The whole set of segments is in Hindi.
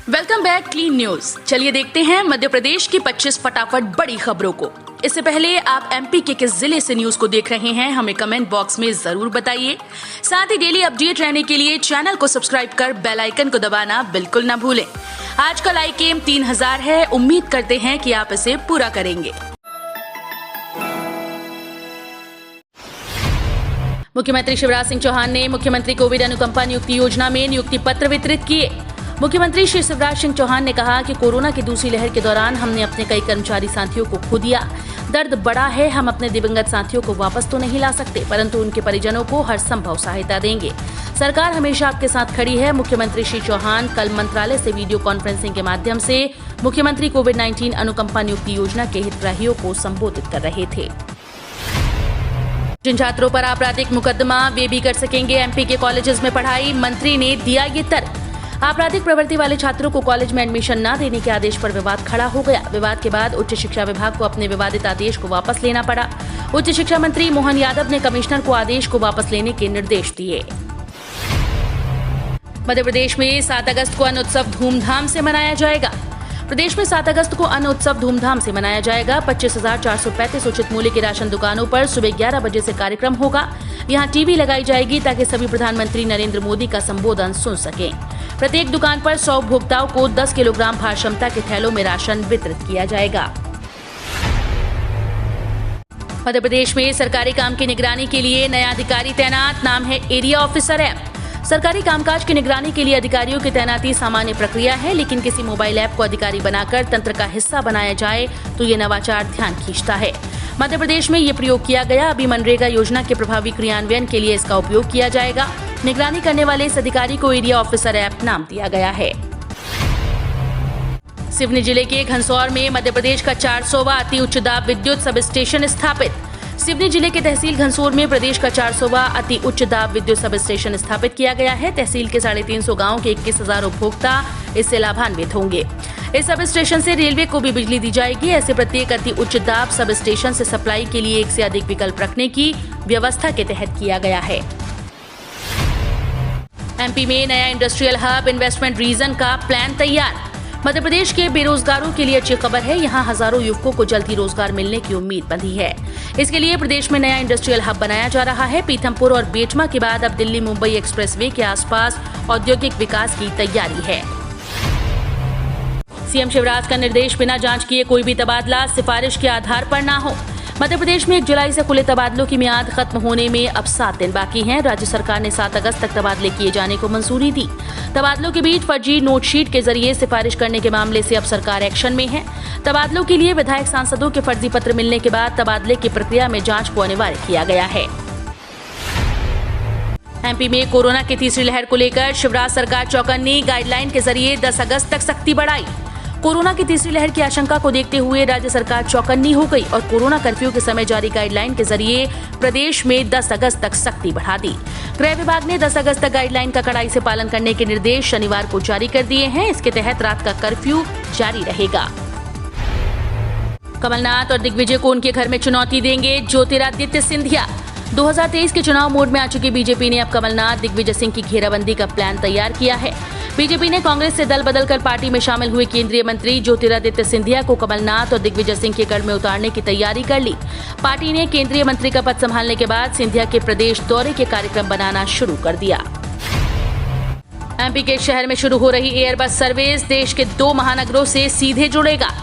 Welcome back clean news. चलिए देखते हैं मध्य प्रदेश की 25 फटाफट बड़ी खबरों को। इससे पहले आप एमपी के किस जिले से न्यूज को देख रहे हैं हमें कमेंट बॉक्स में जरूर बताइए। साथ ही डेली अपडेट रहने के लिए चैनल को सब्सक्राइब कर बेल आइकन को दबाना बिल्कुल न भूलें। आज का लाइक एम 3000 है, उम्मीद करते हैं कि आप इसे पूरा करेंगे। मुख्यमंत्री शिवराज सिंह चौहान ने मुख्यमंत्री कोविड अनुकंपा नियुक्ति योजना में नियुक्ति पत्र वितरित किए। मुख्यमंत्री श्री शिवराज सिंह चौहान ने कहा कि कोरोना की दूसरी लहर के दौरान हमने अपने कई कर्मचारी साथियों को खो दिया। दर्द बड़ा है। हम अपने दिवंगत साथियों को वापस तो नहीं ला सकते, परंतु उनके परिजनों को हर संभव सहायता देंगे। सरकार हमेशा आपके साथ खड़ी है। मुख्यमंत्री श्री चौहान कल मंत्रालय से वीडियो कॉन्फ्रेंसिंग के माध्यम से मुख्यमंत्री कोविड-19 अनुकंपा नियुक्ति योजना के हितग्राहियों को संबोधित कर रहे थे। जिन छात्रों पर आपराधिक मुकदमा वे भी कर सकेंगे एमपी के कॉलेजेस में पढ़ाई, मंत्री ने दिया ये तर्क। आपराधिक प्रवृत्ति वाले छात्रों को कॉलेज में एडमिशन न देने के आदेश पर विवाद खड़ा हो गया। विवाद के बाद उच्च शिक्षा विभाग को अपने विवादित आदेश को वापस लेना पड़ा। उच्च शिक्षा मंत्री मोहन यादव ने कमिश्नर को आदेश को वापस लेने के निर्देश दिए। मध्य प्रदेश में 7 अगस्त को अन्न उत्सव धूमधाम से मनाया जाएगा। प्रदेश में 7 अगस्त को अन्न उत्सव धूमधाम से मनाया जाएगा। 25,435 उचित मूल्य की राशन दुकानों पर सुबह 11 बजे से कार्यक्रम होगा। यहां टीवी लगाई जाएगी ताकि सभी प्रधानमंत्री नरेंद्र मोदी का संबोधन सुन सकें। प्रत्येक दुकान पर 100 उपभोक्ताओं को 10 किलोग्राम भार क्षमता के थैलों में राशन वितरित किया जाएगा। मध्य प्रदेश में सरकारी काम की निगरानी के लिए नया अधिकारी तैनात, नाम है एरिया ऑफिसर ऐप। सरकारी कामकाज की निगरानी के लिए अधिकारियों की तैनाती सामान्य प्रक्रिया है, लेकिन किसी मोबाइल ऐप को अधिकारी बनाकर तंत्र का हिस्सा बनाया जाए तो ये नवाचार ध्यान खींचता है। मध्य प्रदेश में ये प्रयोग किया गया। अभी मनरेगा योजना के प्रभावी क्रियान्वयन के लिए इसका उपयोग किया जाएगा। निगरानी करने वाले इस अधिकारी को एरिया ऑफिसर ऐप नाम दिया गया है। सिवनी जिले के घनसौर में मध्य प्रदेश का 400वां अति उच्च दाब विद्युत सब स्टेशन स्थापित। सिवनी जिले के तहसील घनसौर में प्रदेश का 400वां अति उच्च दाब विद्युत सब स्टेशन स्थापित किया गया है। तहसील के 350 गांवों के 21,000 उपभोक्ता इससे लाभान्वित होंगे। इस सब स्टेशन से रेलवे को भी बिजली दी जाएगी। ऐसे प्रत्येक अति उच्च दाब सब स्टेशन से सप्लाई के लिए एक से अधिक विकल्प रखने की व्यवस्था के तहत किया गया है। एमपी में नया इंडस्ट्रियल हब इन्वेस्टमेंट रीजन का प्लान तैयार। मध्य प्रदेश के बेरोजगारों के लिए अच्छी खबर है। यहां हजारों युवकों को जल्द ही रोजगार मिलने की उम्मीद बंधी है। इसके लिए प्रदेश में नया इंडस्ट्रियल हब बनाया जा रहा है। पीथमपुर और बेटमा के बाद अब दिल्ली मुंबई एक्सप्रेसवे के आसपास औद्योगिक विकास की तैयारी है। सीएम शिवराज का निर्देश, बिना जांच किए कोई भी तबादला सिफारिश के आधार पर न हो। मध्य प्रदेश में 1 जुलाई से खुले तबादलों की मियाद खत्म होने में अब 7 दिन बाकी हैं। राज्य सरकार ने 7 अगस्त तक तबादले किए जाने को मंजूरी दी। तबादलों के बीच फर्जी नोटशीट के जरिए सिफारिश करने के मामले से अब सरकार एक्शन में है। तबादलों के लिए विधायक सांसदों के फर्जी पत्र मिलने के बाद तबादले की प्रक्रिया में जांच को अनिवार्य किया गया है। एमपी में कोरोना की तीसरी लहर को लेकर शिवराज सरकार चौकन्नी, गाइडलाइन के जरिए 10 अगस्त तक सख्ती बढ़ाई। कोरोना की तीसरी लहर की आशंका को देखते हुए राज्य सरकार चौकन्नी हो गई और कोरोना कर्फ्यू के समय जारी गाइडलाइन के जरिए प्रदेश में 10 अगस्त तक सख्ती बढ़ा दी। गृह विभाग ने 10 अगस्त तक गाइडलाइन का कड़ाई से पालन करने के निर्देश शनिवार को जारी कर दिए हैं। इसके तहत रात का कर्फ्यू जारी रहेगा। कमलनाथ और दिग्विजय को उनके घर में चुनौती देंगे ज्योतिरादित्य सिंधिया। 2023 के चुनाव मोड में आ चुकी बीजेपी ने अब कमलनाथ दिग्विजय सिंह की घेराबंदी का प्लान तैयार किया है। बीजेपी ने कांग्रेस से दल बदलकर पार्टी में शामिल हुए केंद्रीय मंत्री ज्योतिरादित्य सिंधिया को कमलनाथ और दिग्विजय सिंह के गढ़ में उतारने की तैयारी कर ली। पार्टी ने केंद्रीय मंत्री का पद संभालने के बाद सिंधिया के प्रदेश दौरे के कार्यक्रम बनाना शुरू कर दिया। एमपी के शहर में शुरू हो रही एयरबस सर्विस देश के 2 महानगरों से सीधे जुड़ेगा।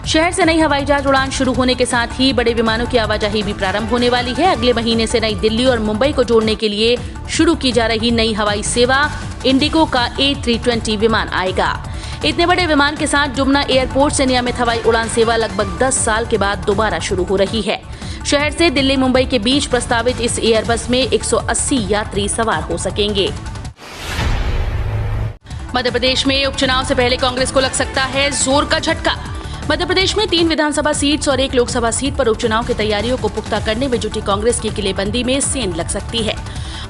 शहर से नई हवाई जहाज उड़ान शुरू होने के साथ ही बड़े विमानों की आवाजाही भी प्रारंभ होने वाली है। अगले महीने से नई दिल्ली और मुंबई को जोड़ने के लिए शुरू की जा रही नई हवाई सेवा इंडिगो का A320 विमान आएगा। इतने बड़े विमान के साथ जुमना एयरपोर्ट से नियमित हवाई उड़ान सेवा लगभग 10 साल के बाद दोबारा शुरू हो रही है। शहर से दिल्ली मुंबई के बीच प्रस्तावित इस एयरबस में 180 यात्री सवार हो सकेंगे। मध्य प्रदेश में उपचुनाव से पहले कांग्रेस को लग सकता है जोर का झटका। मध्य प्रदेश में 3 विधानसभा सीट्स और 1 लोकसभा सीट पर उपचुनाव की तैयारियों को पुख्ता करने में जुटी कांग्रेस की किलेबंदी में सेंध लग सकती है।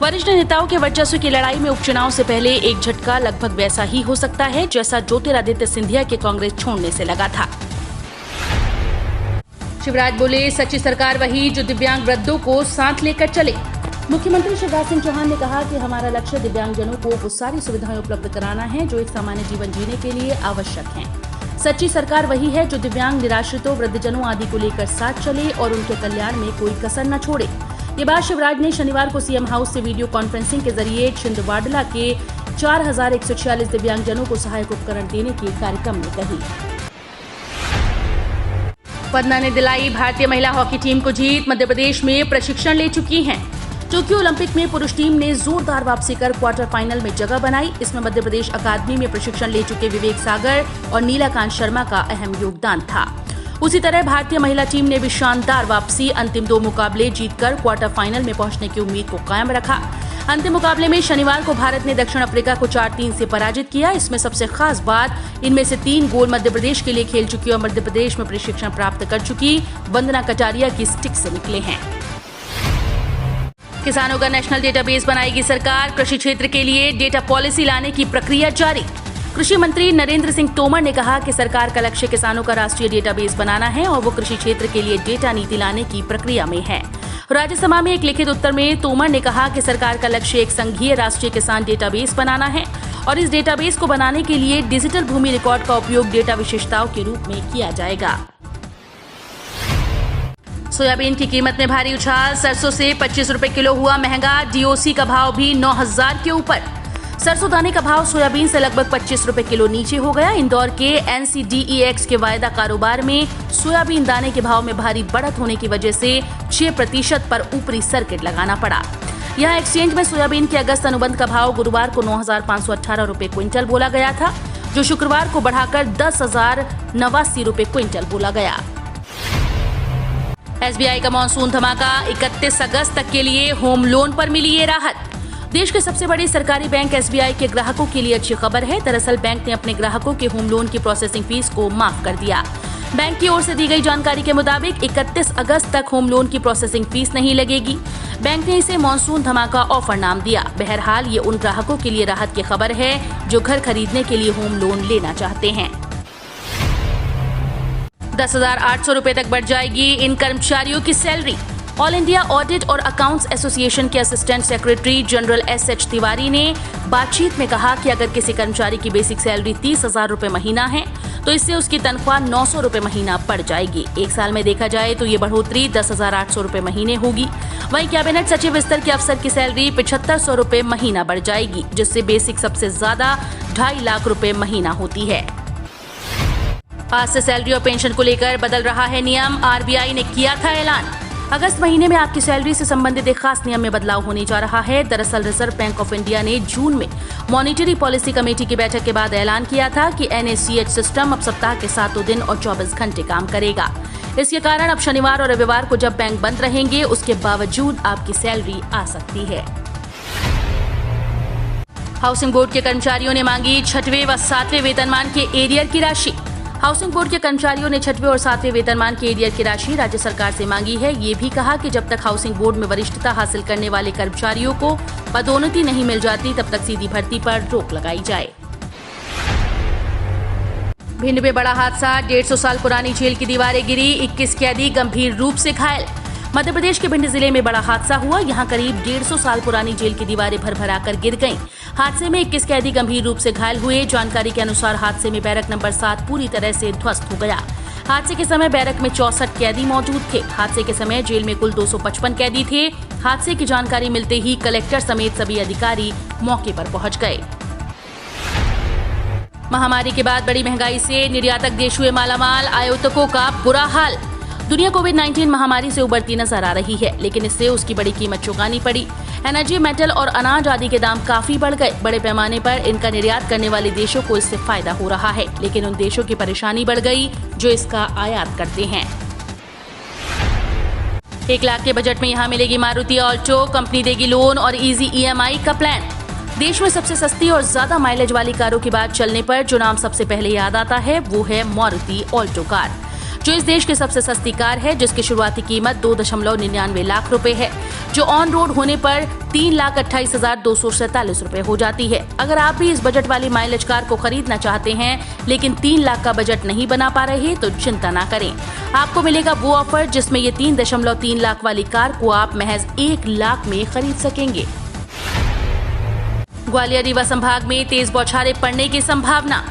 वरिष्ठ नेताओं के वर्चस्व की लड़ाई में उपचुनाव से पहले एक झटका लगभग वैसा ही हो सकता है जैसा ज्योतिरादित्य सिंधिया के कांग्रेस छोड़ने से लगा था। शिवराज बोले, सच्ची सरकार वही जो दिव्यांग वृद्धों को साथ लेकर चले। मुख्यमंत्री शिवराज सिंह चौहान ने कहा कि हमारा लक्ष्य दिव्यांगजनों को वो सारी सुविधाएं उपलब्ध कराना है जो एक सामान्य जीवन जीने के लिए आवश्यक हैं। सच्ची सरकार वही है जो दिव्यांग, निराश्रितों, वृद्धजनों आदि को लेकर साथ चले और उनके कल्याण में कोई कसर न छोड़े। ये बात शिवराज ने शनिवार को सीएम हाउस से वीडियो कॉन्फ्रेंसिंग के जरिए छिंदवाडा के 4146 दिव्यांगजनों को सहायक उपकरण देने के कार्यक्रम में कही। पन्ना ने दिलाई भारतीय महिला हॉकी टीम को जीत। मध्य प्रदेश में प्रशिक्षण ले चुकी हैं। टोक्यो ओलंपिक में पुरुष टीम ने जोरदार वापसी कर क्वार्टर फाइनल में जगह बनाई। इसमें मध्य प्रदेश अकादमी में प्रशिक्षण ले चुके विवेक सागर और नीलाकांत शर्मा का अहम योगदान था। उसी तरह भारतीय महिला टीम ने भी शानदार वापसी, अंतिम 2 मुकाबले जीतकर क्वार्टर फाइनल में पहुंचने की उम्मीद को कायम रखा। अंतिम मुकाबले में शनिवार को भारत ने दक्षिण अफ्रीका को 4-3 से पराजित किया। इसमें सबसे खास बात, इनमें से 3 गोल मध्य प्रदेश के लिए खेल चुकी और मध्य प्रदेश में प्रशिक्षण प्राप्त कर चुकी वंदना कटारिया की स्टिक से निकले हैं। किसानों का नेशनल डेटाबेस बनाएगी सरकार। कृषि क्षेत्र के लिए डेटा पॉलिसी लाने की प्रक्रिया जारी। कृषि मंत्री नरेंद्र सिंह तोमर ने कहा कि सरकार का लक्ष्य किसानों का राष्ट्रीय डेटाबेस बनाना है और वो कृषि क्षेत्र के लिए डेटा नीति लाने की प्रक्रिया में है। राज्यसभा में एक लिखित उत्तर में तोमर ने कहा कि सरकार का लक्ष्य एक संघीय राष्ट्रीय किसान डेटाबेस बनाना है और इस डेटाबेस को बनाने के लिए डिजिटल भूमि रिकॉर्ड का उपयोग डेटा विशेषताओं के रूप में किया जाएगा। सोयाबीन की कीमत में भारी उछाल। सरसों से 25 रुपए किलो हुआ महंगा। डीओसी का भाव भी 9000 के ऊपर। सरसों दाने का भाव सोयाबीन से लगभग 25 रुपए किलो नीचे हो गया। इंदौर के NCDEX के वायदा कारोबार में सोयाबीन दाने के भाव में भारी बढ़त होने की वजह से 6% पर ऊपरी सर्किट लगाना पड़ा। यहाँ एक्सचेंज में सोयाबीन के अगस्त अनुबंध का भाव गुरुवार को 9518 रुपए क्विंटल बोला गया था, जो शुक्रवार को बढ़ाकर 10,089 रुपए क्विंटल बोला गया। SBI का मॉनसून धमाका। 31 अगस्त तक के लिए होम लोन पर मिली ये राहत। देश के सबसे बड़े सरकारी बैंक SBI के ग्राहकों के लिए अच्छी खबर है। दरअसल बैंक ने अपने ग्राहकों के होम लोन की प्रोसेसिंग फीस को माफ कर दिया। बैंक की ओर से दी गई जानकारी के मुताबिक 31 अगस्त तक होम लोन की प्रोसेसिंग फीस नहीं लगेगी। बैंक ने इसे मॉनसून धमाका ऑफर नाम दिया। बहरहाल ये उन ग्राहकों के लिए राहत की खबर है जो घर खरीदने के लिए होम लोन लेना चाहते हैं। 10,800 रुपए तक बढ़ जाएगी इन कर्मचारियों की सैलरी। ऑल इंडिया ऑडिट और अकाउंट्स एसोसिएशन के assistant secretary general SH Tiwari ने बातचीत में कहा कि अगर किसी कर्मचारी की बेसिक सैलरी 30,000 रुपए महीना है तो इससे उसकी तनख्वाह 900 रुपए महीना बढ़ जाएगी। एक साल में देखा जाए तो ये बढ़ोतरी 10,800 रुपए महीने होगी। वहीं कैबिनेट सचिव स्तर के अफसर की सैलरी 7500 रुपए महीना बढ़ जाएगी, जिससे बेसिक सबसे ज्यादा 2.5 लाख रुपए महीना होती है। आज से सैलरी और पेंशन को लेकर बदल रहा है नियम। RBI ने किया था ऐलान। अगस्त महीने में आपकी सैलरी से संबंधित एक खास नियम में बदलाव होने जा रहा है। दरअसल रिजर्व बैंक ऑफ इंडिया ने जून में मॉनिटरी पॉलिसी कमेटी की बैठक के बाद ऐलान किया था कि NACH सिस्टम अब सप्ताह के 7 दिन और 24 घंटे काम करेगा। इसके कारण अब शनिवार और रविवार को जब बैंक बंद रहेंगे उसके बावजूद आपकी सैलरी आ सकती है। हाउसिंग बोर्ड के कर्मचारियों ने मांगी 6वें व 7वें वेतनमान के एरियर की राशि। हाउसिंग बोर्ड के कर्मचारियों ने 6वें और 7वें वेतनमान के एरियर की राशि राज्य सरकार से मांगी है। ये भी कहा कि जब तक हाउसिंग बोर्ड में वरिष्ठता हासिल करने वाले कर्मचारियों को पदोन्नति नहीं मिल जाती तब तक सीधी भर्ती पर रोक लगाई जाए। भिंड में बड़ा हादसा। 150 साल पुरानी जेल की दीवारें गिरी। 21 कैदी गंभीर रूप से घायल। मध्य प्रदेश के भिंड जिले में बड़ा हादसा हुआ। यहाँ करीब 150 साल पुरानी जेल की दीवारें भरभराकर गिर गईं। हादसे में 21 कैदी गंभीर रूप से घायल हुए। जानकारी के अनुसार हादसे में बैरक नंबर 7 पूरी तरह से ध्वस्त हो गया। हादसे के समय बैरक में 64 कैदी मौजूद थे। हादसे के समय जेल में कुल 255 कैदी थे। हादसे की जानकारी मिलते ही कलेक्टर समेत सभी अधिकारी मौके पर पहुंच गए। महामारी के बाद बड़ी महंगाई से निर्यातक देश हुए मालामाल। आयातकों का बुरा हाल। दुनिया कोविड-19 महामारी से उबरती नजर आ रही है, लेकिन इससे उसकी बड़ी कीमत चुकानी पड़ी। एनर्जी, मेटल और अनाज आदि के दाम काफी बढ़ गए। बड़े पैमाने पर इनका निर्यात करने वाले देशों को इससे फायदा हो रहा है, लेकिन उन देशों की परेशानी बढ़ गई जो इसका आयात करते हैं। 1 लाख के बजट में यहाँ मिलेगी मारुति ऑल्टो। कंपनी देगी लोन और इजी EMI का प्लान। देश में सबसे सस्ती और ज्यादा माइलेज वाली कारों की बात चलने पर जो नाम सबसे पहले याद आता है वो है मारुति ऑल्टो कार, जो इस देश की सबसे सस्ती कार है, जिसकी शुरुआती कीमत 2.99 लाख रुपए है। जो ऑन रोड होने पर 3,28,247 रुपए हो जाती है। अगर आप भी इस बजट वाली माइलेज कार को खरीदना चाहते हैं लेकिन 3 लाख का बजट नहीं बना पा रहे तो चिंता ना करें, आपको मिलेगा वो ऑफर जिसमें ये 3.3 लाख वाली कार को आप महज 1 लाख में खरीद सकेंगे। ग्वालियर रीवा संभाग में तेज बौछारें पड़ने की संभावना।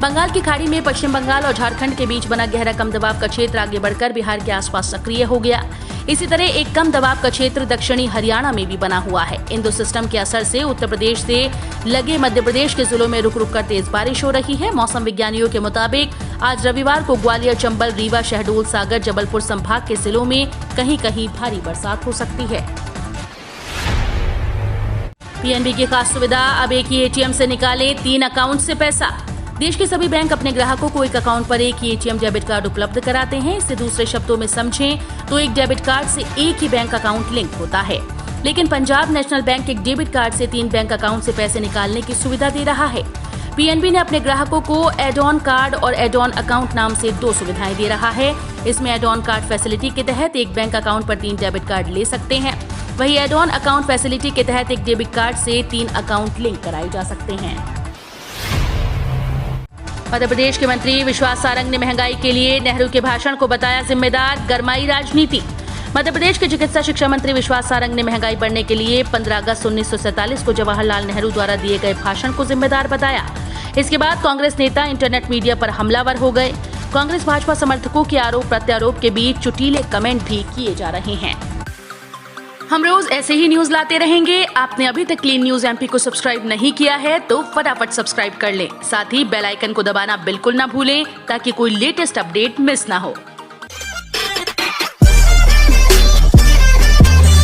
बंगाल की खाड़ी में पश्चिम बंगाल और झारखंड के बीच बना गहरा कम दबाव का क्षेत्र आगे बढ़कर बिहार के आसपास सक्रिय हो गया। इसी तरह एक कम दबाव का क्षेत्र दक्षिणी हरियाणा में भी बना हुआ है। इंदु सिस्टम के असर से उत्तर प्रदेश से लगे मध्य प्रदेश के जिलों में रुक रुक कर तेज बारिश हो रही है। मौसम विज्ञानियों के मुताबिक आज रविवार को ग्वालियर, चंबल, रीवा, शहडोल, सागर, जबलपुर संभाग के जिलों में कहीं कहीं भारी बरसात हो सकती है। पीएनबी की खास सुविधा, अब एक ही एटीएम से निकालें 3 अकाउंट से पैसा। देश के सभी बैंक अपने ग्राहकों को एक अकाउंट पर एक ही एटीएम डेबिट कार्ड उपलब्ध कराते हैं। इससे दूसरे शब्दों में समझें तो एक डेबिट कार्ड से एक ही बैंक अकाउंट लिंक होता है। लेकिन पंजाब नेशनल बैंक एक डेबिट कार्ड से 3 बैंक अकाउंट से पैसे निकालने की सुविधा दे रहा है। पीएनबी ने अपने ग्राहकों को एड ऑन कार्ड और एड ऑन अकाउंट नाम से 2 सुविधाएं दे रहा है। इसमें एड ऑन कार्ड फैसिलिटी के तहत एक बैंक अकाउंट पर 3 डेबिट कार्ड ले सकते हैं। वहीं एड ऑन अकाउंट फैसिलिटी के तहत एक डेबिट कार्ड से 3 अकाउंट लिंक कराए जा सकते हैं। मध्य प्रदेश के मंत्री विश्वास सारंग ने महंगाई के लिए नेहरू के भाषण को बताया जिम्मेदार, गरमाई राजनीति। मध्य प्रदेश के चिकित्सा शिक्षा मंत्री विश्वास सारंग ने महंगाई बढ़ने के लिए 15 अगस्त 1947 को जवाहरलाल नेहरू द्वारा दिए गए भाषण को जिम्मेदार बताया। इसके बाद कांग्रेस नेता इंटरनेट मीडिया पर हमलावर हो गए। कांग्रेस भाजपा समर्थकों के आरोप प्रत्यारोप के बीच चुटीले कमेंट भी किए जा रहे हैं। हम रोज ऐसे ही न्यूज लाते रहेंगे। आपने अभी तक क्लीन न्यूज एमपी को सब्सक्राइब नहीं किया है तो फटाफट सब्सक्राइब कर लें। साथ ही बेल आइकन को दबाना बिल्कुल ना भूलें ताकि कोई लेटेस्ट अपडेट मिस ना हो।